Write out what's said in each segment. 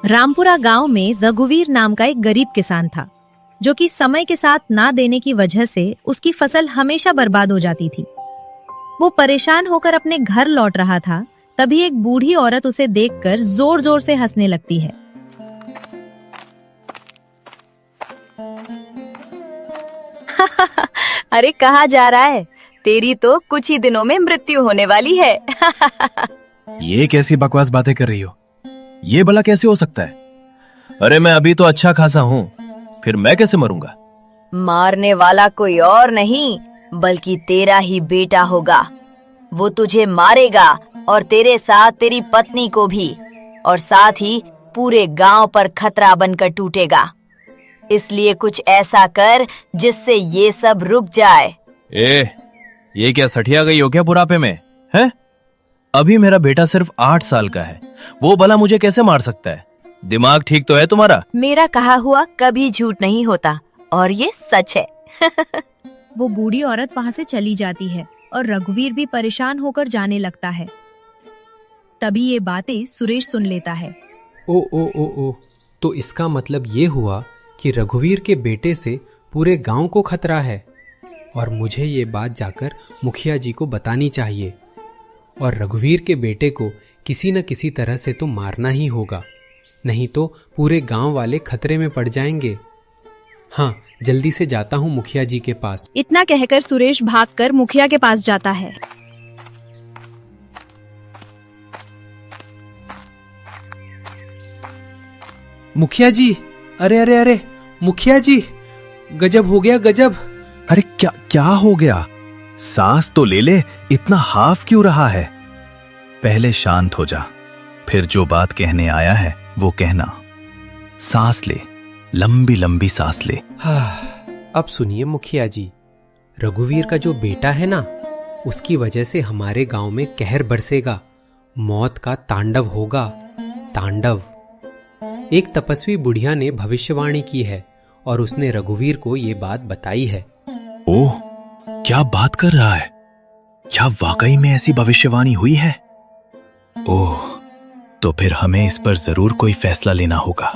रामपुरा गांव में रघुवीर नाम का एक गरीब किसान था, जो कि समय के साथ ना देने की वजह से उसकी फसल हमेशा बर्बाद हो जाती थी। वो परेशान होकर अपने घर लौट रहा था, तभी एक बूढ़ी औरत उसे देखकर जोर जोर से हंसने लगती है। अरे कहाँ जा रहा है? तेरी तो कुछ ही दिनों में मृत्यु होने वाली है। ये कैसी बकवास बातें कर रही हो? ये भला कैसे हो सकता है? अरे मैं अभी तो अच्छा खासा हूँ, फिर मैं कैसे मरूंगा? मारने वाला कोई और नहीं बल्कि तेरा ही बेटा होगा। वो तुझे मारेगा और तेरे साथ तेरी पत्नी को भी, और साथ ही पूरे गांव पर खतरा बनकर टूटेगा। इसलिए कुछ ऐसा कर जिससे ये सब रुक जाए। ये क्या सठिया गई हो क्या बुढ़ापे में? हैं? अभी मेरा बेटा सिर्फ 8 साल का है, वो भला मुझे कैसे मार सकता है? दिमाग ठीक तो है तुम्हारा? मेरा कहा हुआ कभी झूठ नहीं होता, और ये सच है। वो बूढ़ी औरत वहां से चली जाती है और रघुवीर भी परेशान होकर जाने लगता है। तभी ये बातें सुरेश सुन लेता है। ओ ओ ओ ओ, तो इसका मतलब ये हुआ कि रघुवीर के बेटे से पूरे गांव को खतरा है, और मुझे ये बात जाकर मुखिया जी को बतानी चाहिए, और रघुवीर के बेटे को किसी न किसी तरह से तो मारना ही होगा, नहीं तो पूरे गांव वाले खतरे में पड़ जाएंगे। हाँ, जल्दी से जाता हूँ मुखिया जी के पास। इतना कहकर सुरेश भागकर मुखिया के पास जाता है। मुखिया जी, अरे अरे अरे, मुखिया जी, गजब हो गया, गजब। अरे क्या क्या हो गया? सांस तो ले ले, इतना हाफ क्यों रहा है? पहले शांत हो जा, फिर जो बात कहने आया है वो कहना। सांस ले, लंबी लंबी सांस ले। अब सुनिए मुखिया जी, रघुवीर का जो बेटा है ना, उसकी वजह से हमारे गांव में कहर बरसेगा, मौत का तांडव होगा, तांडव। एक तपस्वी बुढ़िया ने भविष्यवाणी की है, और उसने रघुवीर को ये बात बताई है। ओह, क्या बात कर रहा है? क्या वाकई में ऐसी भविष्यवाणी हुई है? ओह, तो फिर हमें इस पर जरूर कोई फैसला लेना होगा।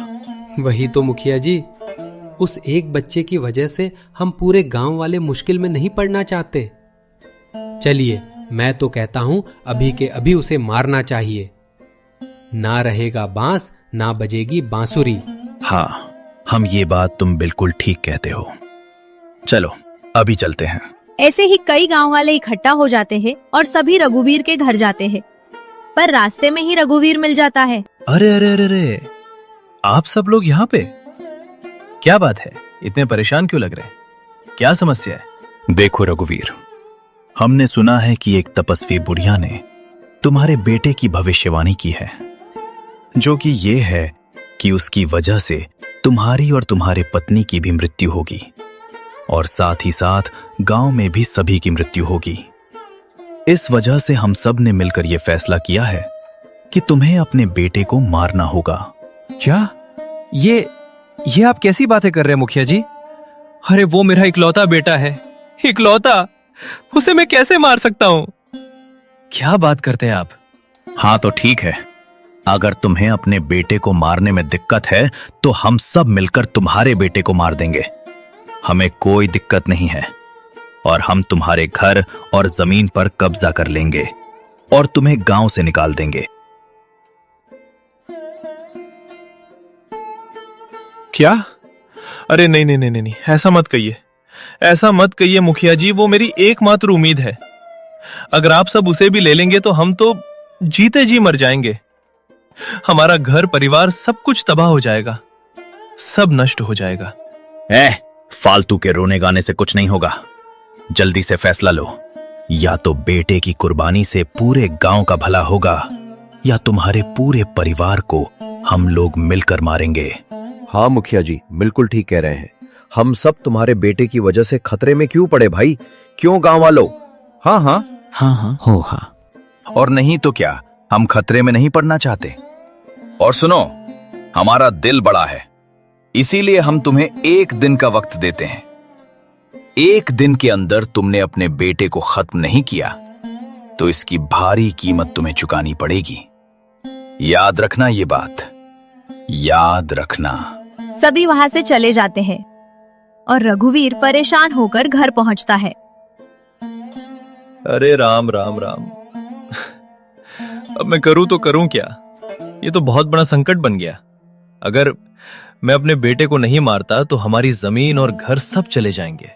वही तो मुखिया जी, उस एक बच्चे की वजह से हम पूरे गांव वाले मुश्किल में नहीं पड़ना चाहते। चलिए, मैं तो कहता हूं अभी के अभी उसे मारना चाहिए। ना रहेगा बांस, ना बजेगी बांसुरी। हाँ, हम ये बात तुम बिल्कुल ठीक कहते हो। चलो अभी चलते हैं। ऐसे ही कई गांव वाले इकट्ठा हो जाते हैं और सभी रघुवीर के घर जाते हैं, पर रास्ते में ही रघुवीर मिल जाता है। अरे अरे अरे अरे, आप सब लोग यहाँ पे? क्या बात है, इतने परेशान क्यों लग रहे हैं? क्या समस्या है? देखो रघुवीर, हमने सुना है कि एक तपस्वी बुढ़िया ने तुम्हारे बेटे की भविष्यवाणी की है, जो कि ये है कि उसकी वजह से तुम्हारी और तुम्हारे पत्नी की भी मृत्यु होगी, और साथ ही साथ गांव में भी सभी की मृत्यु होगी। इस वजह से हम सब ने मिलकर यह फैसला किया है कि तुम्हें अपने बेटे को मारना होगा। क्या? ये आप कैसी बातें कर रहे हैं मुखिया जी? अरे वो मेरा इकलौता बेटा है, इकलौता, उसे मैं कैसे मार सकता हूं? क्या बात करते हैं आप? हाँ तो ठीक है, अगर तुम्हें अपने बेटे को मारने में दिक्कत है तो हम सब मिलकर तुम्हारे बेटे को मार देंगे। हमें कोई दिक्कत नहीं है, और हम तुम्हारे घर और जमीन पर कब्जा कर लेंगे और तुम्हें गांव से निकाल देंगे। क्या? अरे नहीं नहीं नहीं नहीं, ऐसा मत कहिए, ऐसा मत कहिए मुखिया जी, वो मेरी एकमात्र उम्मीद है। अगर आप सब उसे भी ले लेंगे तो हम तो जीते जी मर जाएंगे। हमारा घर परिवार सब कुछ तबाह हो जाएगा, सब नष्ट हो जाएगा। फालतू के रोने गाने से कुछ नहीं होगा। जल्दी से फैसला लो, या तो बेटे की कुर्बानी से पूरे गांव का भला होगा, या तुम्हारे पूरे परिवार को हम लोग मिलकर मारेंगे। हाँ मुखिया जी, बिल्कुल ठीक कह रहे हैं। हम सब तुम्हारे बेटे की वजह से खतरे में क्यों पड़े भाई? क्यों गांव वालों? हाँ हाँ हाँ हाँ हो हाँ। और नहीं तो क्या, हम खतरे में नहीं पड़ना चाहते। और सुनो, हमारा दिल बड़ा है, इसीलिए हम तुम्हें 1 दिन का वक्त देते हैं। 1 दिन के अंदर तुमने अपने बेटे को खत्म नहीं किया तो इसकी भारी कीमत तुम्हें चुकानी पड़ेगी। याद रखना ये बात। याद रखना। सभी वहां से चले जाते हैं और रघुवीर परेशान होकर घर पहुंचता है। अरे राम राम राम। अब मैं करूं तो करूं क्या? ये तो बहुत बड़ा संकट बन गया। अगर मैं अपने बेटे को नहीं मारता तो हमारी जमीन और घर सब चले जाएंगे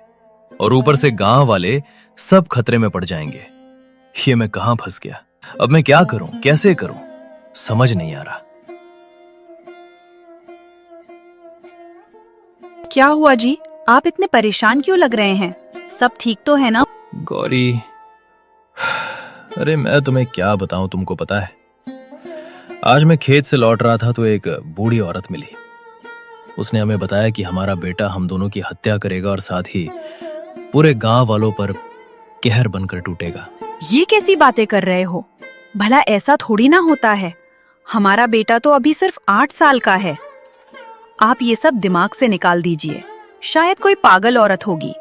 और ऊपर से गांव वाले सब खतरे में पड़ जाएंगे। ये मैं कहां फंस गया? अब मैं क्या करूं, कैसे करूं, समझ नहीं आ रहा। क्या हुआ जी? आप इतने परेशान क्यों लग रहे हैं? सब ठीक तो है ना? गौरी, अरे मैं तुम्हें क्या बताऊं, तुमको पता है। आज मैं खेत से लौट रहा था तो एक बूढ़ी औरत मिली। उसने हमें बताया कि हमारा बेटा हम दोनों की हत्या करेगा और साथ ही पूरे गांव वालों पर कहर बनकर टूटेगा। ये कैसी बातें कर रहे हो? भला ऐसा थोड़ी ना होता है। हमारा बेटा तो अभी सिर्फ 8 साल का है। आप ये सब दिमाग से निकाल दीजिए। शायद कोई पागल औरत होगी।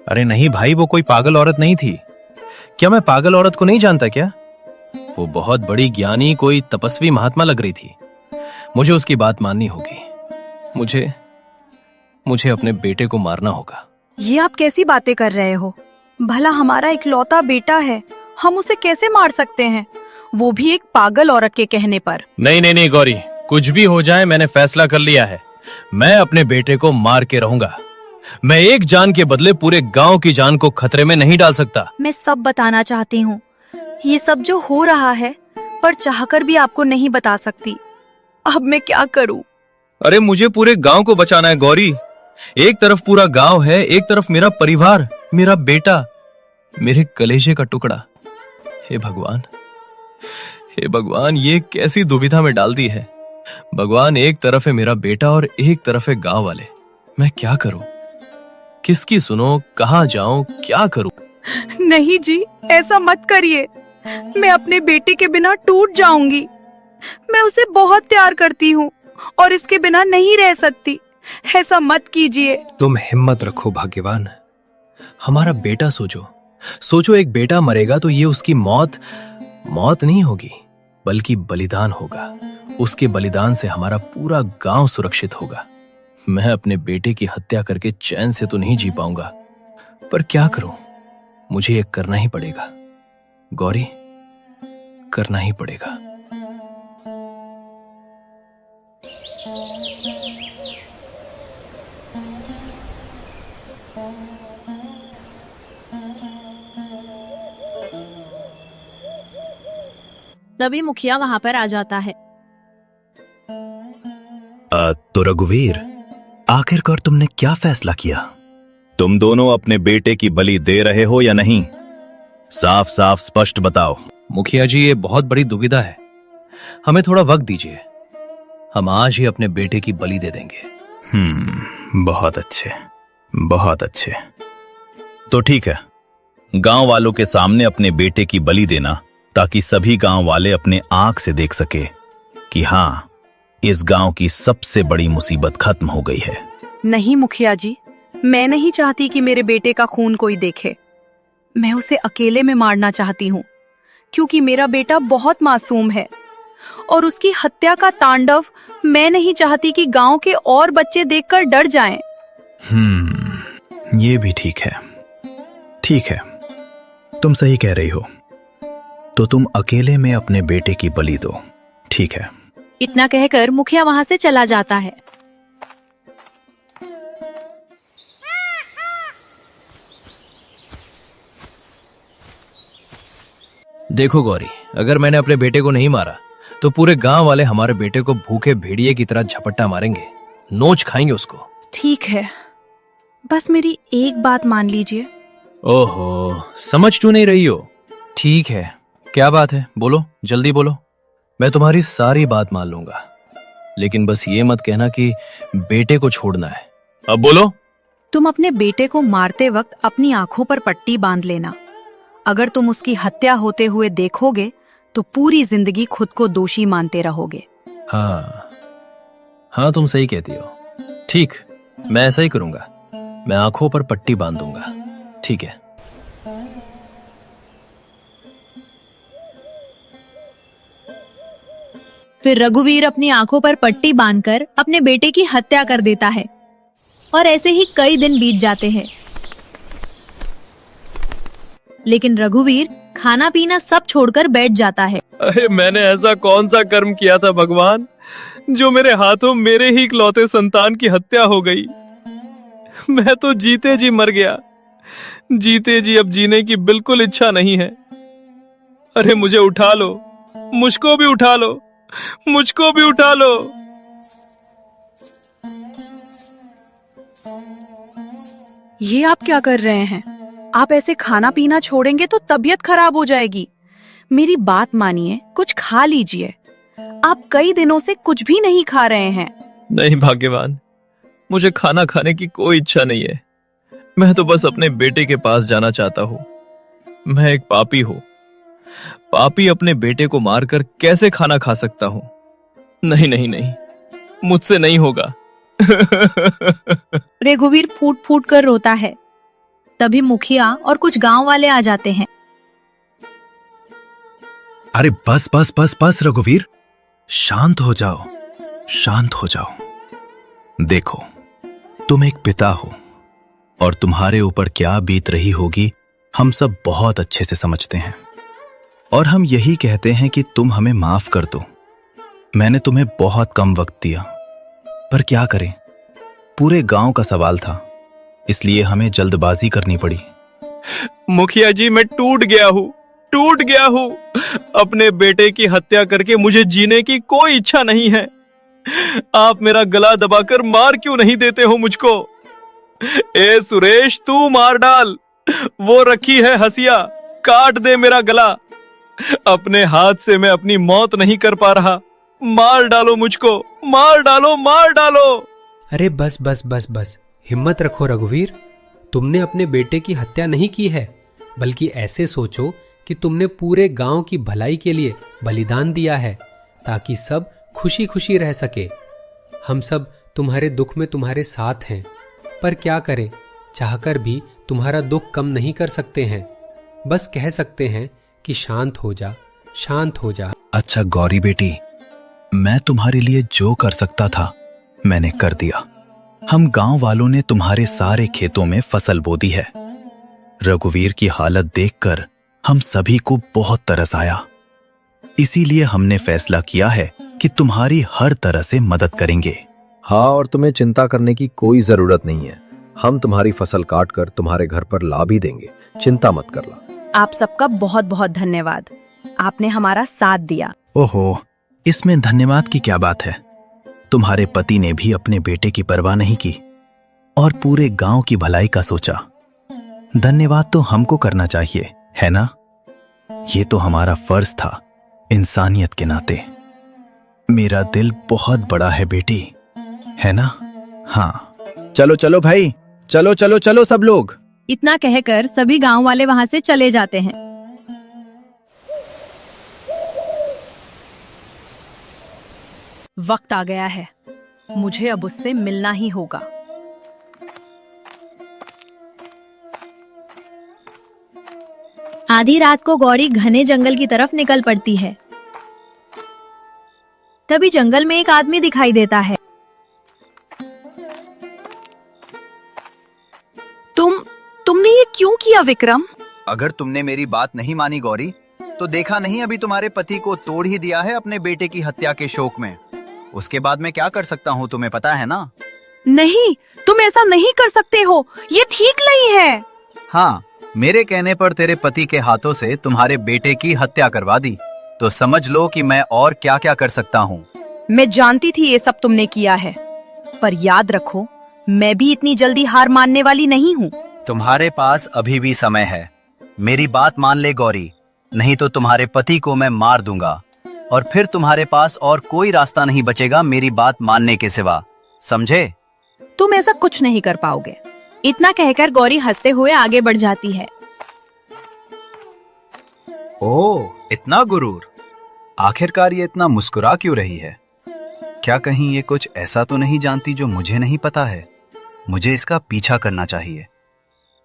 अरे नहीं भाई, वो कोई पागल औरत नहीं थी। क्या मैं पागल औरत को नहीं जानता क्या? वो बहुत बड़ी ज्ञानी, कोई तपस्वी महात्मा लग रही थी। मुझे उसकी बात माननी होगी। मुझे अपने बेटे को मारना होगा। ये आप कैसी बातें कर रहे हो? भला हमारा इकलौता बेटा है, हम उसे कैसे मार सकते हैं? वो भी एक पागल औरत के कहने पर। नहीं नहीं नहीं गौरी, कुछ भी हो जाए मैंने फैसला कर लिया है। मैं अपने बेटे को मार के रहूंगा। मैं एक जान के बदले पूरे गांव की जान को खतरे में नहीं डाल सकता। मैं सब बताना चाहती हूँ। ये सब जो हो रहा है, पर चाहकर भी आपको नहीं बता सकती। अब मैं क्या करूँ? अरे मुझे पूरे गांव को बचाना है गौरी। एक तरफ पूरा गांव है, एक तरफ मेरा परिवार, मेरा बेटा, मेरे कलेजे का टुकड़ा। हे भगवान, हे भगवान, ये कैसी दुविधा में डाल दी है। भगवान, एक तरफ है मेरा बेटा और एक तरफ है गांव वाले। मैं क्या करूं? किसकी सुनो, कहां जाऊं, क्या करूं? नहीं जी, ऐसा मत करिए। मैं अपने बेटे के बिना टूट जाऊंगी। मैं उसे बहुत प्यार करती हूँ और इसके बिना नहीं रह सकती। ऐसा मत कीजिए। तुम हिम्मत रखो भाग्यवान। हमारा बेटा सोचो, एक बेटा मरेगा तो ये उसकी मौत नहीं होगी, बल्कि बलिदान होगा। उसके बलिदान से हमारा पूरा गांव सुरक्षित होगा। मैं अपने बेटे की हत्या करके चैन से तो नहीं जी पाऊंगा, पर क्या करूं? मुझे ये करना ही पड़ेगा गौरी, करना ही पड़ेगा। तभी मुखिया वहां पर आ जाता है। तो रघुवीर, आखिरकार तुमने क्या फैसला किया? तुम दोनों अपने बेटे की बलि दे रहे हो या नहीं? साफ साफ स्पष्ट बताओ। मुखिया जी, ये बहुत बड़ी दुविधा है। हमें थोड़ा वक्त दीजिए। हम आज ही अपने बेटे की बलि दे देंगे। बहुत अच्छे, बहुत अच्छे। तो ठीक है, गांव वालों के सामने अपने बेटे की बलि देना, ताकि सभी गांव वाले अपने आंख से देख सके कि हाँ, इस गांव की सबसे बड़ी मुसीबत खत्म हो गई है। नहीं मुखिया जी, मैं नहीं चाहती कि मेरे बेटे का खून कोई देखे। मैं उसे अकेले में मारना चाहती हूँ, क्योंकि मेरा बेटा बहुत मासूम है और उसकी हत्या का तांडव मैं नहीं चाहती कि गांव के और बच्चे देखकर डर जाएं। ये भी ठीक है। ठीक है, तुम सही कह रही हो। तो तुम अकेले में अपने बेटे की बलि दो। ठीक है। इतना कहकर मुखिया वहां से चला जाता है। देखो गौरी, अगर मैंने अपने बेटे को नहीं मारा तो पूरे गांव वाले हमारे बेटे को भूखे भेड़िए की तरह झपट्टा मारेंगे, नोच खाएंगे उसको। ठीक है, बस मेरी एक बात मान लीजिए। ओहो, समझ क्यों नहीं रही हो? ठीक है, क्या बात है, बोलो, जल्दी बोलो। मैं तुम्हारी सारी बात मान लूंगा, लेकिन बस ये मत कहना कि बेटे को छोड़ना है। अब बोलो। तुम अपने बेटे को मारते वक्त अपनी आंखों पर पट्टी बांध लेना। अगर तुम उसकी हत्या होते हुए देखोगे तो पूरी जिंदगी खुद को दोषी मानते रहोगे। हाँ, तुम सही कहती हो। ठीक, मैं ऐसा ही करूंगा। मैं आंखों पर पट्टी बांध दूंगा। ठीक है। फिर रघुवीर अपनी आंखों पर पट्टी बांधकर अपने बेटे की हत्या कर देता है और ऐसे ही कई दिन बीत जाते हैं। लेकिन रघुवीर खाना पीना सब छोड़कर बैठ जाता है। अरे मैंने ऐसा कौन सा कर्म किया था भगवान, जो मेरे हाथों मेरे ही इकलौते संतान की हत्या हो गई। मैं तो जीते जी मर गया, जीते जी अब जीने की बिल्कुल इच्छा नहीं है। अरे मुझे उठा लो, मुझको भी उठा लो, मुझको भी उठा लो। ये आप क्या कर रहे हैं? आप ऐसे खाना पीना छोड़ेंगे तो तबीयत खराब हो जाएगी। मेरी बात मानिए, कुछ खा लीजिए। आप कई दिनों से कुछ भी नहीं खा रहे हैं। नहीं भाग्यवान, मुझे खाना खाने की कोई इच्छा नहीं है। मैं तो बस अपने बेटे के पास जाना चाहता हूँ। मैं एक पापी हूँ। पापी अपने बेटे को मारकर कैसे खाना खा सकता हूँ? नहीं नहीं नहीं, मुझसे नहीं होगा। रघुवीर फूट फूट कर रोता है। तभी मुखिया और कुछ गांव वाले आ जाते हैं। अरे बस बस बस बस रघुवीर, शांत हो जाओ, शांत हो जाओ। देखो, तुम एक पिता हो और तुम्हारे ऊपर क्या बीत रही होगी हम सब बहुत अच्छे से समझते हैं। और हम यही कहते हैं कि तुम हमें माफ कर दो। मैंने तुम्हें बहुत कम वक्त दिया, पर क्या करें, पूरे गांव का सवाल था, इसलिए हमें जल्दबाजी करनी पड़ी। मुखिया जी, मैं टूट गया हूँ, टूट गया हूँ। अपने बेटे की हत्या करके मुझे जीने की कोई इच्छा नहीं है। आप मेरा गला दबाकर मार क्यों नहीं देते हो मुझको? ए सुरेश, तू मार डाल। वो रखी है हसिया, काट दे मेरा गला। अपने हाथ से मैं अपनी मौत नहीं कर पा रहा। मार डालो मुझको, मार डालो, मार डालो। अरे बस बस बस बस, हिम्मत रखो रघुवीर। तुमने अपने बेटे की हत्या नहीं की है, बल्कि ऐसे सोचो कि तुमने पूरे गांव की भलाई के लिए बलिदान दिया है, ताकि सब खुशी खुशी रह सके। हम सब तुम्हारे दुख में तुम्हारे साथ हैं, पर क्या करें, चाहकर भी तुम्हारा दुख कम नहीं कर सकते हैं। बस कह सकते हैं कि शांत हो जा, शांत हो जा। अच्छा गौरी बेटी, मैं तुम्हारे लिए जो कर सकता था मैंने कर दिया। हम गांव वालों ने तुम्हारे सारे खेतों में फसल बो दी है। रघुवीर की हालत देखकर हम सभी को बहुत तरस आया, इसीलिए हमने फैसला किया है कि तुम्हारी हर तरह से मदद करेंगे। हाँ, और तुम्हें चिंता करने की कोई जरूरत नहीं है। हम तुम्हारी फसल काट कर तुम्हारे घर पर ला भी देंगे, चिंता मत करना। आप सबका बहुत बहुत धन्यवाद, आपने हमारा साथ दिया। ओहो, इसमें धन्यवाद की क्या बात है? तुम्हारे पति ने भी अपने बेटे की परवाह नहीं की और पूरे गांव की भलाई का सोचा। धन्यवाद तो हमको करना चाहिए, है ना? ये तो हमारा फर्ज था, इंसानियत के नाते। मेरा दिल बहुत बड़ा है बेटी, है ना? हाँ, चलो चलो भाई, चलो चलो चलो सब लोग। इतना कहकर सभी गांव वाले वहां से चले जाते हैं। वक्त आ गया है, मुझे अब उससे मिलना ही होगा। आधी रात को गौरी घने जंगल की तरफ निकल पड़ती है। तभी जंगल में एक आदमी दिखाई देता है। तुमने ये क्यों किया विक्रम? अगर तुमने मेरी बात नहीं मानी गौरी, तो देखा नहीं अभी तुम्हारे पति को तोड़ ही दिया है अपने बेटे की हत्या के शोक में। उसके बाद मैं क्या कर सकता हूँ तुम्हें पता है ना? नहीं, तुम ऐसा नहीं कर सकते हो, ये ठीक नहीं है। हाँ, मेरे कहने पर तेरे पति के हाथों से तुम्हारे बेटे की हत्या करवा दी, तो समझ लो कि मैं और क्या क्या कर सकता हूँ। मैं जानती थी ये सब तुमने किया है, पर याद रखो, मैं भी इतनी जल्दी हार मानने वाली नहीं हूँ। तुम्हारे पास अभी भी समय है, मेरी बात मान ले गौरी, नहीं तो तुम्हारे पति को मैं मार दूंगा और फिर तुम्हारे पास और कोई रास्ता नहीं बचेगा मेरी बात मानने के सिवा, समझे? तुम ऐसा कुछ नहीं कर पाओगे। इतना कहकर गौरी हंसते हुए आगे बढ़ जाती है। ओह, इतना गुरूर! आखिरकार ये इतना मुस्कुरा क्यों रही है? क्या कहीं ये कुछ ऐसा तो नहीं जानती जो मुझे नहीं पता है? मुझे इसका पीछा करना चाहिए।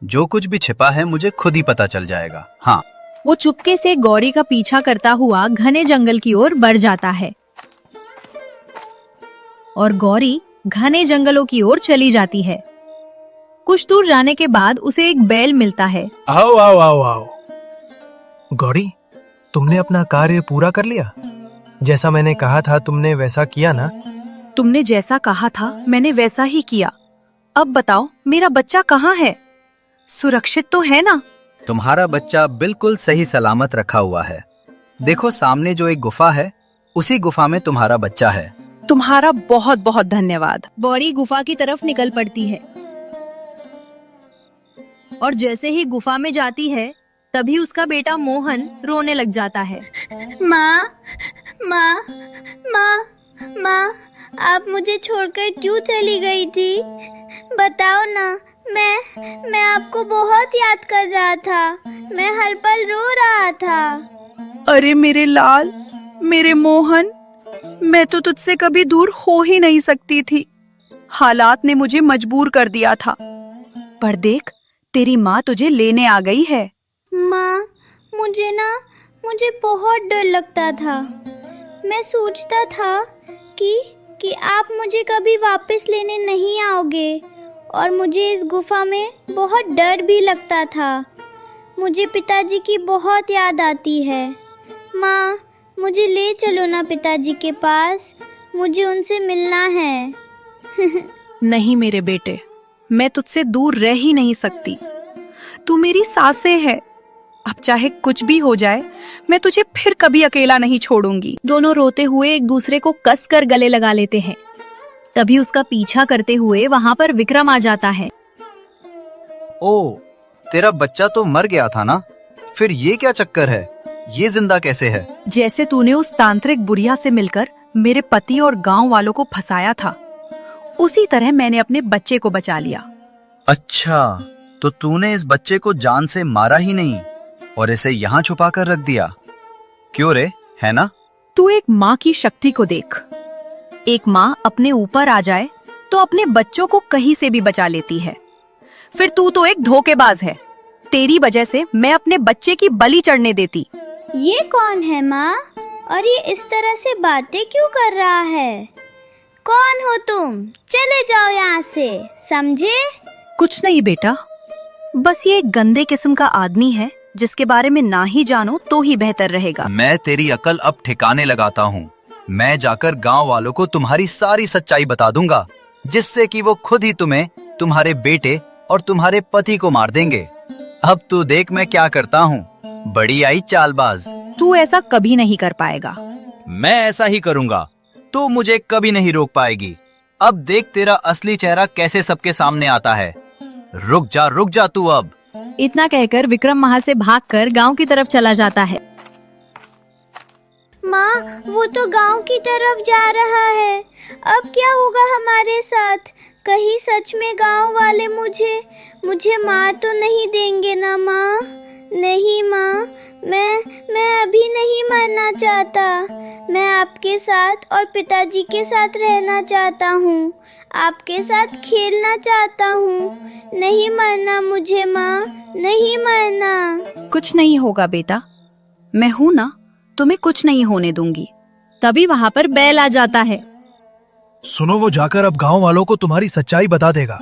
जो कुछ भी छिपा है मुझे खुद ही पता चल जाएगा। हाँ। वो चुपके से गौरी का पीछा करता हुआ घने जंगल की ओर बढ़ जाता है। और गौरी घने जंगलों की ओर चली जाती है। कुछ दूर जाने के बाद उसे एक बैल मिलता है। आओ आओ आओ आओ। गौरी, तुमने अपना कार्य पूरा कर लिया? जैसा मैंने कहा था तुमने वैसा किया ना? तुमने जैसा कहा था मैंने वैसा ही किया। अब बताओ मेरा बच्चा कहाँ है? सुरक्षित तो है ना? तुम्हारा बच्चा बिल्कुल सही सलामत रखा हुआ है। देखो सामने जो एक गुफा है, उसी गुफा में तुम्हारा बच्चा है। तुम्हारा बहुत बहुत धन्यवाद। गौरी गुफा की तरफ निकल पड़ती है और जैसे ही गुफा में जाती है तभी उसका बेटा मोहन रोने लग जाता है। माँ, माँ, माँ, माँ, आप मुझे छोड़कर क्यों चली गई थी? बताओ ना, मैं आपको बहुत याद कर रहा था। मैं हर पल रो रहा था। अरे मेरे लाल, मेरे मोहन, मैं तो तुझसे कभी दूर हो ही नहीं सकती थी। हालात ने मुझे मजबूर कर दिया था। पर देख, तेरी माँ तुझे लेने आ गई है। माँ, मुझे बहुत डर लगता था। मैं सोचता था कि आप मुझे कभी वापस लेने नहीं आओगे और मुझे इस गुफा में बहुत डर भी लगता था। मुझे पिताजी की बहुत याद आती है। माँ, मुझे ले चलो ना पिताजी के पास, मुझे उनसे मिलना है। नहीं मेरे बेटे, मैं तुझसे दूर रह ही नहीं सकती। तू मेरी सासें है। अब चाहे कुछ भी हो जाए, मैं तुझे फिर कभी अकेला नहीं छोड़ूंगी। दोनों रोते हुए एक दूसरे को कसकर गले लगा लेते हैं। तभी उसका पीछा करते हुए वहाँ पर विक्रम आ जाता है। ओ, तेरा बच्चा तो मर गया था ना? फिर ये क्या चक्कर है? ये जिंदा कैसे है? जैसे तूने उस तांत्रिक बुढ़िया से मिलकर मेरे पति और गांव वालों को फंसाया था, उसी तरह मैंने अपने बच्चे को बचा लिया। अच्छा, तो तूने इस बच्चे को जान से मारा ही नहीं और इसे यहाँ छुपा कर रख दिया। क्यों रे, है ना? तू एक माँ की शक्ति को देख। एक माँ अपने ऊपर आ जाए तो अपने बच्चों को कहीं से भी बचा लेती है। फिर तू तो एक धोखेबाज है। तेरी वजह से मैं अपने बच्चे की बलि चढ़ने देती। ये कौन है माँ? और ये इस तरह से बातें क्यों कर रहा है? कौन हो तुम? चले जाओ यहाँ से, समझे? कुछ नहीं बेटा, बस ये एक गंदे किस्म का आदमी है जिसके बारे में ना ही जानो तो ही बेहतर रहेगा। मैं तेरी अकल अब ठिकाने लगाता हूँ। मैं जाकर गांव वालों को तुम्हारी सारी सच्चाई बता दूंगा, जिससे कि वो खुद ही तुम्हें, तुम्हारे बेटे और तुम्हारे पति को मार देंगे। अब तू देख मैं क्या करता हूँ। बड़ी आई चालबाज। तू ऐसा कभी नहीं कर पाएगा। मैं ऐसा ही करूँगा। तू मुझे कभी नहीं रोक पाएगी। अब देख तेरा असली चेहरा कैसे सबके सामने आता है। रुक जा तू अब। इतना कहकर विक्रम वहाँ से भागकर गांव की तरफ चला जाता है। माँ, वो तो गांव की तरफ जा रहा है। अब क्या होगा हमारे साथ? कहीं सच में गांव वाले मुझे मार तो नहीं देंगे ना माँ? नहीं माँ, मैं अभी नहीं मरना चाहता। मैं आपके साथ और पिताजी के साथ रहना चाहता हूँ। आपके साथ खेलना चाहता हूँ। नहीं मरना मुझे माँ, नहीं मरना। कुछ नहीं होगा बेटा, मैं हूँ ना, तुम्हें कुछ नहीं होने दूंगी। तभी वहाँ पर बैल आ जाता है। सुनो, वो जाकर अब गांव वालों को तुम्हारी सच्चाई बता देगा,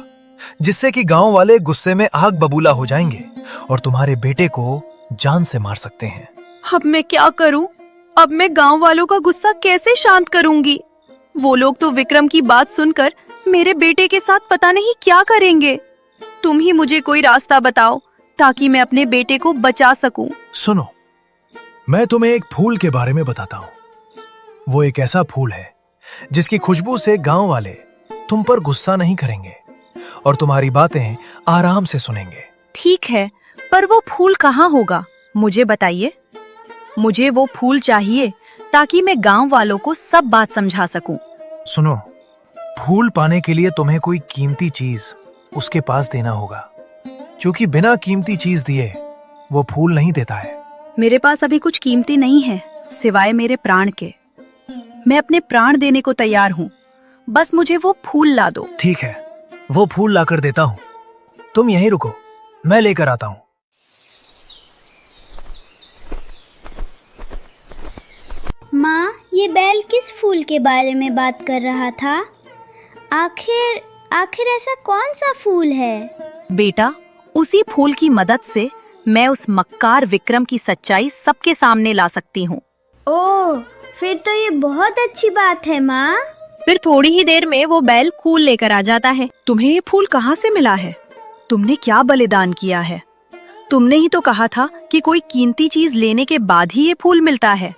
जिससे कि गांव वाले गुस्से में आग बबूला हो जाएंगे और तुम्हारे बेटे को जान से मार सकते हैं। अब मैं क्या करूं? अब मैं गांव वालों का गुस्सा कैसे शांत करूंगी? वो लोग तो विक्रम की बात सुनकर मेरे बेटे के साथ पता नहीं क्या करेंगे। तुम ही मुझे कोई रास्ता बताओ ताकि मैं अपने बेटे को बचा सकूं। सुनो, मैं तुम्हें एक फूल के बारे में बताता हूँ। वो एक ऐसा फूल है जिसकी खुशबू से गांव वाले तुम पर गुस्सा नहीं करेंगे और तुम्हारी बातें आराम से सुनेंगे। ठीक है, पर वो फूल कहाँ होगा? मुझे बताइए। मुझे वो फूल चाहिए ताकि मैं गांव वालों को सब बात समझा सकूं। सुनो, फूल पाने के लिए तुम्हें कोई कीमती चीज उसके पास देना होगा, क्योंकि बिना कीमती चीज दिए वो फूल नहीं देता है। मेरे पास अभी कुछ कीमती नहीं है सिवाय मेरे प्राण के। मैं अपने प्राण देने को तैयार हूँ, बस मुझे वो फूल ला दो। ठीक है, वो फूल लाकर देता हूँ। तुम यहीं रुको, मैं लेकर आता हूँ। माँ, ये बैल किस फूल के बारे में बात कर रहा था? आखिर आखिर ऐसा कौन सा फूल है? बेटा, उसी फूल की मदद से मैं उस मक्कार विक्रम की सच्चाई सबके सामने ला सकती हूँ। ओह, फिर तो ये बहुत अच्छी बात है माँ। फिर थोड़ी ही देर में वो बैल फूल लेकर आ जाता है। तुम्हें ये फूल कहाँ से मिला है? तुमने क्या बलिदान किया है? तुमने ही तो कहा था कि कोई कीमती चीज लेने के बाद ही ये फूल मिलता है।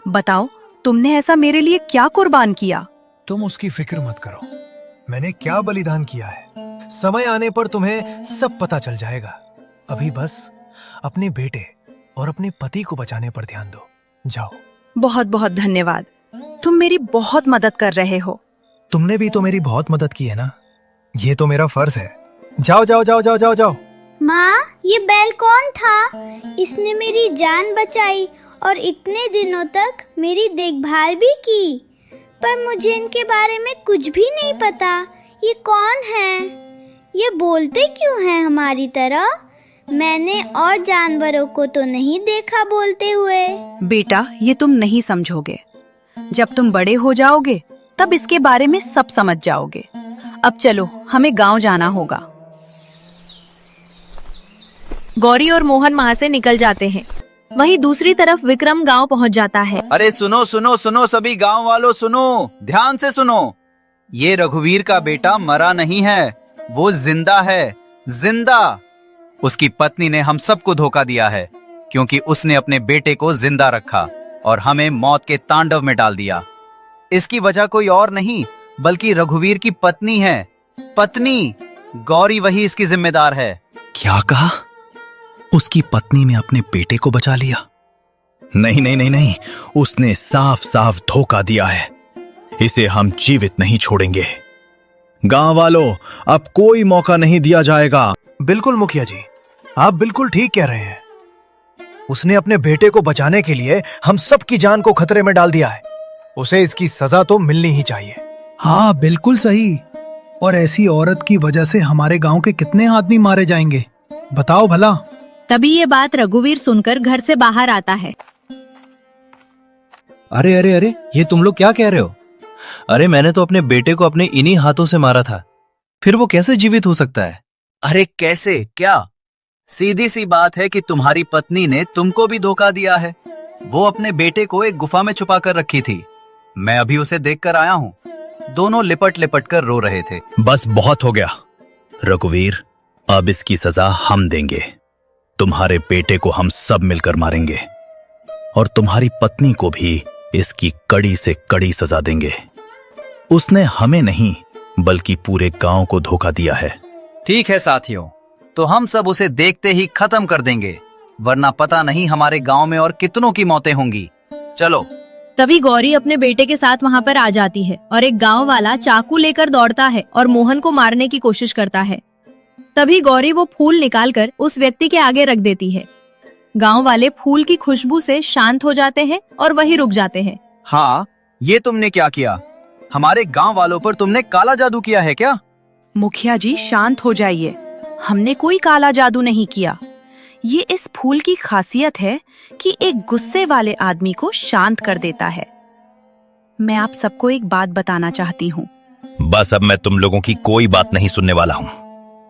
बताओ, तुमने ऐसा मेरे लिए क्या कुर्बान किया? तुम उसकी फिक्र मत करो, मैंने क्या बलिदान किया है। समय आने पर तुम्हें सब पता चल जाएगा। अभी बस अपने बेटे और अपने पति को बचाने पर ध्यान दो। जाओ। बहुत बहुत धन्यवाद, तुम मेरी बहुत मदद कर रहे हो। तुमने भी तो मेरी बहुत मदद की है ना, ये तो मेरा फर्ज है। जाओ जाओ जाओ जाओ जाओ जाओ। माँ, ये बैल कौन था? इसने मेरी जान बचाई और इतने दिनों तक मेरी देखभाल भी की, पर मुझे इनके बारे में कुछ भी नहीं पता। ये कौन है? ये बोलते क्यों हैं हमारी तरह? मैंने और जानवरों को तो नहीं देखा बोलते हुए। बेटा, ये तुम नहीं समझोगे। जब तुम बड़े हो जाओगे तब इसके बारे में सब समझ जाओगे। अब चलो, हमें गांव जाना होगा। गौरी और मोहन वहाँ से निकल जाते हैं। वहीं दूसरी तरफ विक्रम गांव पहुँच जाता है। अरे सुनो सुनो सुनो, सभी गांव वालों सुनो, ध्यान से सुनो। ये रघुवीर का बेटा मरा नहीं है, वो जिंदा है, जिंदा। उसकी पत्नी ने हम सबको धोखा दिया है, क्योंकि उसने अपने बेटे को जिंदा रखा और हमें मौत के तांडव में डाल दिया। इसकी वजह कोई और नहीं बल्कि रघुवीर की पत्नी है। पत्नी गौरी, वही इसकी जिम्मेदार है। क्या कहा? उसकी पत्नी ने अपने बेटे को बचा लिया? नहीं नहीं नहीं नहीं, उसने साफ साफ धोखा दिया है। इसे हम जीवित नहीं छोड़ेंगे। गांव वालों, अब कोई मौका नहीं दिया जाएगा। बिल्कुल मुखिया जी, आप बिल्कुल ठीक कह रहे हैं। उसने अपने बेटे को बचाने के लिए हम सब की जान को खतरे में डाल दिया है। उसे इसकी सजा तो मिलनी ही चाहिए। हाँ, बिल्कुल सही। और ऐसी औरत की वजह से हमारे गांव के कितने आदमी मारे जाएंगे, बताओ भला। तभी ये बात रघुवीर सुनकर घर से बाहर आता है। अरे अरे अरे, ये तुम लोग क्या कह रहे हो? अरे मैंने तो अपने बेटे को अपने इन्हीं हाथों से मारा था, फिर वो कैसे जीवित हो सकता है? अरे कैसे? क्या? सीधी सी बात है कि तुम्हारी पत्नी ने तुमको भी धोखा दिया है। वो अपने बेटे को एक गुफा में छुपा कर रखी थी। मैं अभी उसे देखकर आया हूँ। दोनों लिपट लिपट कर रो रहे थे। बस बहुत हो गया रघुवीर, अब इसकी सजा हम देंगे। तुम्हारे बेटे को हम सब मिलकर मारेंगे और तुम्हारी पत्नी को भी इसकी कड़ी से कड़ी सजा देंगे। उसने हमें नहीं बल्कि पूरे गांव को धोखा दिया है। ठीक है साथियों, तो हम सब उसे देखते ही खत्म कर देंगे, वरना पता नहीं हमारे गांव में और कितनों की मौतें होंगी। चलो। तभी गौरी अपने बेटे के साथ वहाँ पर आ जाती है और एक गांव वाला चाकू लेकर दौड़ता है और मोहन को मारने की कोशिश करता है। तभी गौरी वो फूल निकालकर उस व्यक्ति के आगे रख देती है। गांव वाले फूल की खुशबू से शांत हो जाते हैं और वहीं रुक जाते हैं। हाँ, ये तुमने क्या किया? हमारे गांव वालों पर तुमने काला जादू किया है क्या? मुखिया जी, शांत हो जाइए। हमने कोई काला जादू नहीं किया। ये इस फूल की खासियत है कि एक गुस्से वाले आदमी को शांत कर देता है। मैं आप सबको एक बात बताना चाहती हूँ। बस अब मैं तुम लोगों की कोई बात नहीं सुनने वाला हूँ।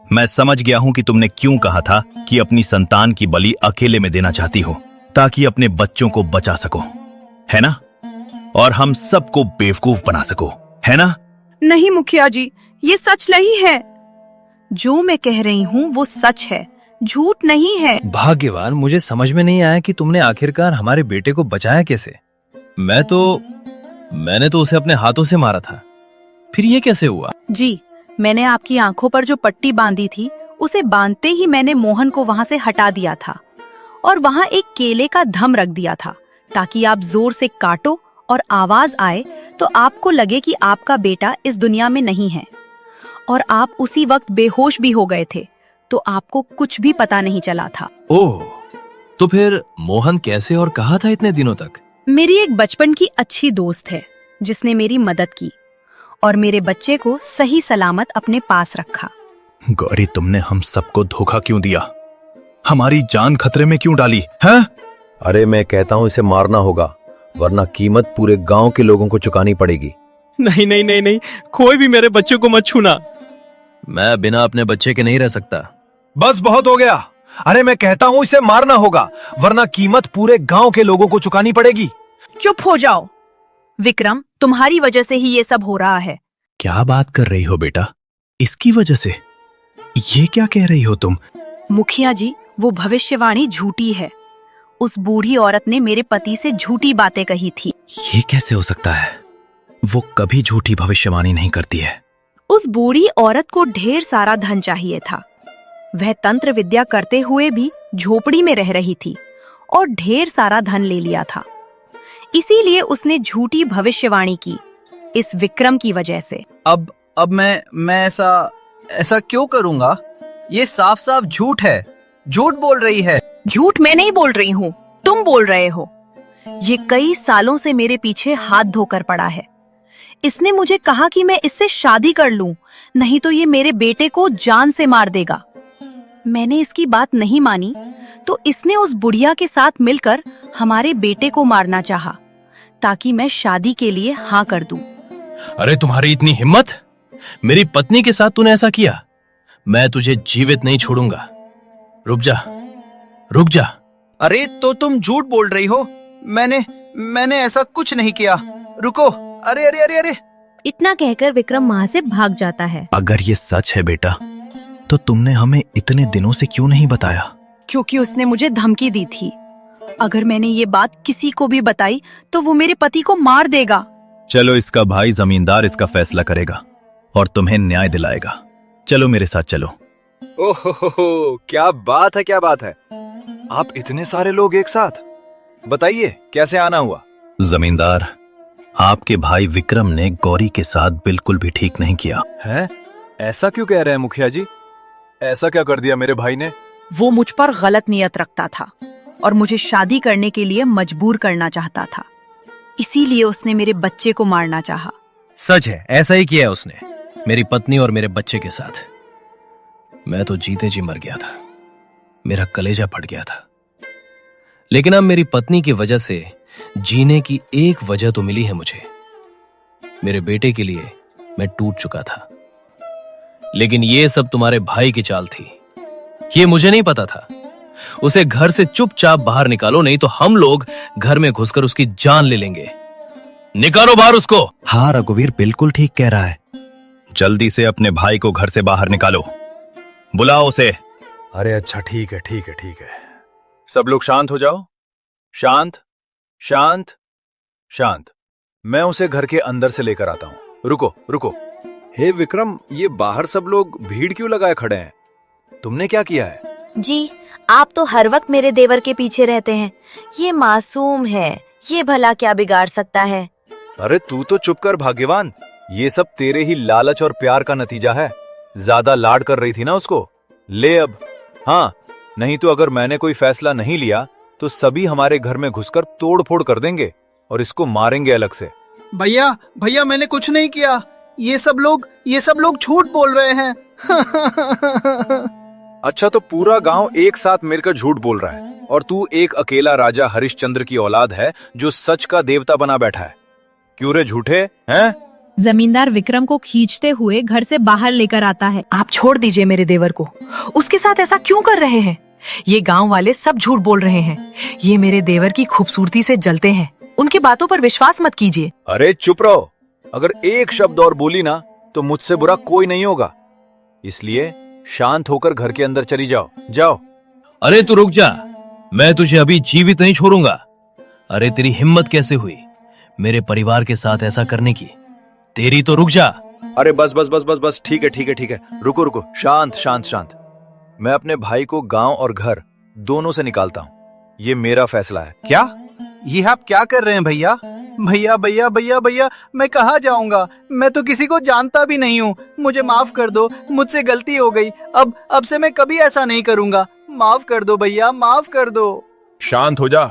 मैं समझ गया हूँ कि तुमने क्यों कहा था कि अपनी संतान की बलि अकेले में देना चाहती हो, ताकि अपने बच्चों को बचा सको, है ना? और हम सबको बेवकूफ बना सको, है ना? नहीं मुखिया जी, ये सच नहीं है। जो मैं कह रही हूँ वो सच है, झूठ नहीं है। भाग्यवान, मुझे समझ में नहीं आया कि तुमने आखिरकार हमारे बेटे को बचाया कैसे। मैंने तो उसे अपने हाथों से मारा था, फिर ये कैसे हुआ? जी, मैंने आपकी आंखों पर जो पट्टी बांधी थी, उसे बांधते ही मैंने मोहन को वहाँ से हटा दिया था और वहाँ एक केले का धम रख दिया था, ताकि आप जोर से काटो और आवाज आए तो आपको लगे कि आपका बेटा इस दुनिया में नहीं है। और आप उसी वक्त बेहोश भी हो गए थे, तो आपको कुछ भी पता नहीं चला था। ओह, तो फिर मोहन कैसे और कहाँ था इतने दिनों तक? मेरी एक बचपन की अच्छी दोस्त है जिसने मेरी मदद की और मेरे बच्चे को सही सलामत अपने पास रखा। गौरी, तुमने हम सबको धोखा क्यों दिया? हमारी जान खतरे में क्यों डाली है? अरे मैं कहता हूँ इसे मारना होगा, वरना कीमत पूरे गांव के लोगों को चुकानी पड़ेगी। नहीं नहीं नहीं नहीं, कोई भी मेरे बच्चे को मत छूना। मैं बिना अपने बच्चे के नहीं रह सकता। बस बहुत हो गया। अरे मैं कहता हूँ इसे मारना होगा, वरना कीमत पूरे गांव के लोगों को चुकानी पड़ेगी। चुप हो जाओ विक्रम, तुम्हारी वजह से ही ये सब हो रहा है। क्या बात कर रही हो बेटा? इसकी वजह से? ये क्या कह रही हो तुम? मुखिया जी, वो भविष्यवाणी झूठी है। उस बूढ़ी औरत ने मेरे पति से झूठी बातें कही थी। ये कैसे हो सकता है? वो कभी झूठी भविष्यवाणी नहीं करती है। उस बूढ़ी औरत को ढेर सारा धन चाहिए था। वह तंत्र विद्या करते हुए भी झोपड़ी में रह रही थी और ढेर सारा धन ले लिया था। इसीलिए उसने झूठी भविष्यवाणी की, इस विक्रम की वजह से। अब मैं ऐसा क्यों करूंगा? ये साफ साफ झूठ है। झूठ बोल रही है। झूठ मैं नहीं बोल रही हूँ, तुम बोल रहे हो। ये कई सालों से मेरे पीछे हाथ धोकर पड़ा है। इसने मुझे कहा कि मैं इससे शादी कर लूं, नहीं तो ये मेरे बेटे को जान से मार देगा। मैंने इसकी बात नहीं मानी तो इसने उस बुढ़िया के साथ मिलकर हमारे बेटे को मारना चाहा, ताकि मैं शादी के लिए हाँ कर दूं। अरे तुम्हारी इतनी हिम्मत! मेरी पत्नी के साथ तूने ऐसा किया? मैं तुझे जीवित नहीं छोड़ूंगा। रुक जा, रुक जा। अरे तो तुम झूठ बोल रही हो। मैंने ऐसा कुछ नहीं किया। रुको। अरे अरे अरे अरे। इतना कहकर विक्रम वहां से भाग जाता है। अगर ये सच है बेटा, तो तुमने हमें इतने दिनों से क्यों नहीं बताया? क्योंकि उसने मुझे धमकी दी थी। अगर मैंने ये बात किसी को भी बताई तो वो मेरे पति को मार देगा। चलो, इसका भाई जमींदार इसका फैसला करेगा और तुम्हें न्याय दिलाएगा। चलो मेरे साथ चलो। ओहो, क्या बात है, क्या बात है। आप इतने सारे लोग एक साथ, बताइए कैसे आना हुआ? जमींदार, आपके भाई विक्रम ने गौरी के साथ बिल्कुल भी ठीक नहीं किया है। ऐसा क्यों कह रहे हैं मुखिया जी? ऐसा क्या कर दिया मेरे भाई ने? वो मुझ पर गलत नियत रखता था और मुझे शादी करने के लिए मजबूर करना चाहता था। इसीलिए उसने मेरे बच्चे को मारना चाहा। सच है, ऐसा ही किया उसने मेरी पत्नी और मेरे बच्चे के साथ। मैं तो जीते जी मर गया था, मेरा कलेजा फट गया था। लेकिन अब मेरी पत्नी की वजह से जीने की एक वजह तो मिली है मुझे। मेरे बेटे के लिए मैं टूट चुका था। लेकिन ये सब तुम्हारे भाई की चाल थी, ये मुझे नहीं पता था। उसे घर से चुपचाप बाहर निकालो, नहीं तो हम लोग घर में घुसकर उसकी जान ले लेंगे। निकालो बाहर उसको। हाँ, रघुवीर बिल्कुल ठीक कह रहा है। जल्दी से अपने भाई को घर से बाहर निकालो, बुलाओ उसे। अरे अच्छा, ठीक है ठीक है ठीक है। सब लोग शांत हो जाओ। शांत शांत शांत। मैं उसे घर के अंदर से लेकर आता हूं। रुको रुको। हे विक्रम, ये बाहर सब लोग भीड़ क्यों लगाए खड़े हैं? तुमने क्या किया है? जी, आप तो हर वक्त मेरे देवर के पीछे रहते हैं। ये मासूम है, ये भला क्या बिगाड़ सकता है? अरे तू तो चुप कर भाग्यवान। ये सब तेरे ही लालच और प्यार का नतीजा है। ज्यादा लाड कर रही थी ना उसको। ले अब। हाँ, नहीं तो अगर मैंने कोई फैसला नहीं लिया तो सभी हमारे घर में घुसकर तोड़ फोड़ कर देंगे और इसको मारेंगे अलग से। भैया भैया, मैंने कुछ नहीं किया। ये सब लोग झूठ बोल रहे हैं। अच्छा, तो पूरा गांव एक साथ मिलकर झूठ बोल रहा है और तू एक अकेला राजा हरिश्चंद्र की औलाद है जो सच का देवता बना बैठा है। क्यों रे झूठे हैं? जमींदार विक्रम को खींचते हुए घर से बाहर लेकर आता है। आप छोड़ दीजिए मेरे देवर को। उसके साथ ऐसा क्यों कर रहे हैं? ये गांव वाले सब झूठ बोल रहे हैं। ये मेरे देवर की खूबसूरती से जलते हैं। उनकी बातों पर विश्वास मत कीजिए। अरे चुप रहो। अगर एक शब्द और बोली ना तो मुझसे बुरा कोई नहीं होगा। इसलिए शांत होकर घर के अंदर चली जाओ। जाओ। अरे तू रुक जा, मैं तुझे अभी जीवित नहीं छोड़ूंगा। अरे तेरी हिम्मत कैसे हुई मेरे परिवार के साथ ऐसा करने की? तेरी तो रुक जा। अरे बस बस बस बस बस, ठीक है ठीक है ठीक है। रुको रुको, शांत शांत शांत। मैं अपने भाई को गांव और घर दोनों से निकालता हूँ। ये मेरा फैसला है। क्या? ये आप क्या कर रहे हैं भैया? भैया भैया भैया भैया, मैं कहाँ जाऊंगा? मैं तो किसी को जानता भी नहीं हूँ। मुझे माफ कर दो, मुझसे गलती हो गई। अब से मैं कभी ऐसा नहीं करूंगा। माफ कर दो भैया, माफ कर दो। शांत हो जा।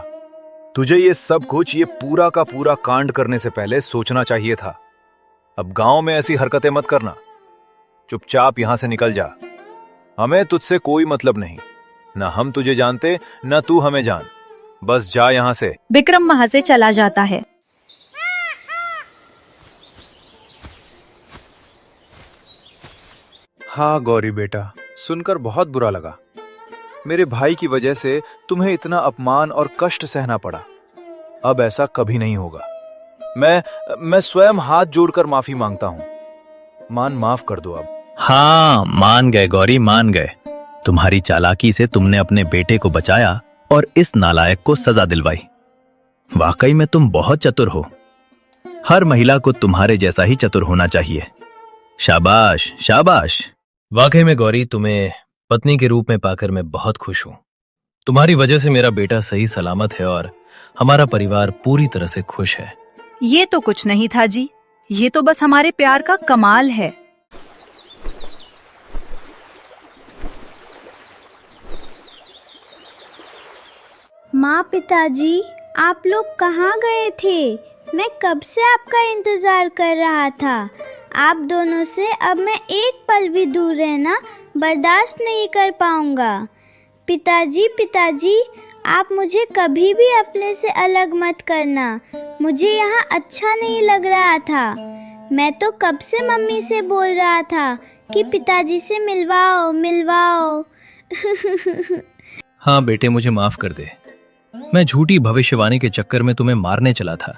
तुझे ये सब कुछ, ये पूरा का पूरा कांड करने से पहले सोचना चाहिए था। अब गांव में ऐसी हरकतें मत करना। चुपचाप यहां से निकल जा। हमें तुझसे कोई मतलब नहीं। ना हम तुझे जानते, ना तू हमें जान। बस जा यहां से। विक्रम वहां से चला जाता है। हाँ गौरी बेटा, सुनकर बहुत बुरा लगा। मेरे भाई की वजह से तुम्हें इतना अपमान और कष्ट सहना पड़ा। अब ऐसा कभी नहीं होगा। मैं स्वयं हाथ जोड़कर माफी मांगता हूँ। माफ कर दो अब। हाँ, मान गए गौरी, मान गए। तुम्हारी चालाकी से तुमने अपने बेटे को बचाया और इस नालायक को सजा दिलवाई। वाकई में तुम बहुत चतुर हो। हर महिला को तुम्हारे जैसा ही चतुर होना चाहिए। शाबाश शाबाश। वाकई में गौरी, तुम्हें पत्नी के रूप में पाकर मैं बहुत खुश हूँ। तुम्हारी वजह से मेरा बेटा सही सलामत है और हमारा परिवार पूरी तरह से खुश है। ये तो कुछ नहीं था जी, ये तो बस हमारे प्यार का कमाल है। माँ, पिताजी, आप लोग कहाँ गए थे? मैं कब से आपका इंतजार कर रहा था। आप दोनों से अब मैं एक पल भी दूर रहना बर्दाश्त नहीं कर पाऊंगा। पिताजी, आप मुझे कभी भी अपने से अलग मत करना। मुझे यहाँ अच्छा नहीं लग रहा था। मैं तो कब से मम्मी से बोल रहा था कि पिताजी से मिलवाओ। हाँ बेटे, मुझे माफ कर दे। मैं झूठी भविष्यवाणी के चक्कर में तुम्हें मारने चला था।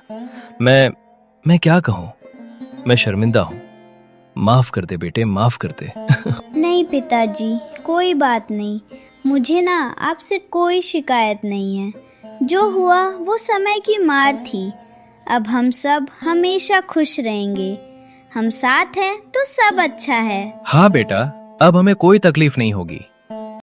मैं क्या कहूँ, मैं शर्मिंदा हूँ। माफ कर दे बेटे, माफ कर दे। नहीं पिताजी, कोई बात नहीं। मुझे ना आपसे कोई शिकायत नहीं है। जो हुआ वो समय की मार थी। अब हम सब हमेशा खुश रहेंगे। हम साथ हैं तो सब अच्छा है। हाँ बेटा, अब हमें कोई तकलीफ नहीं होगी।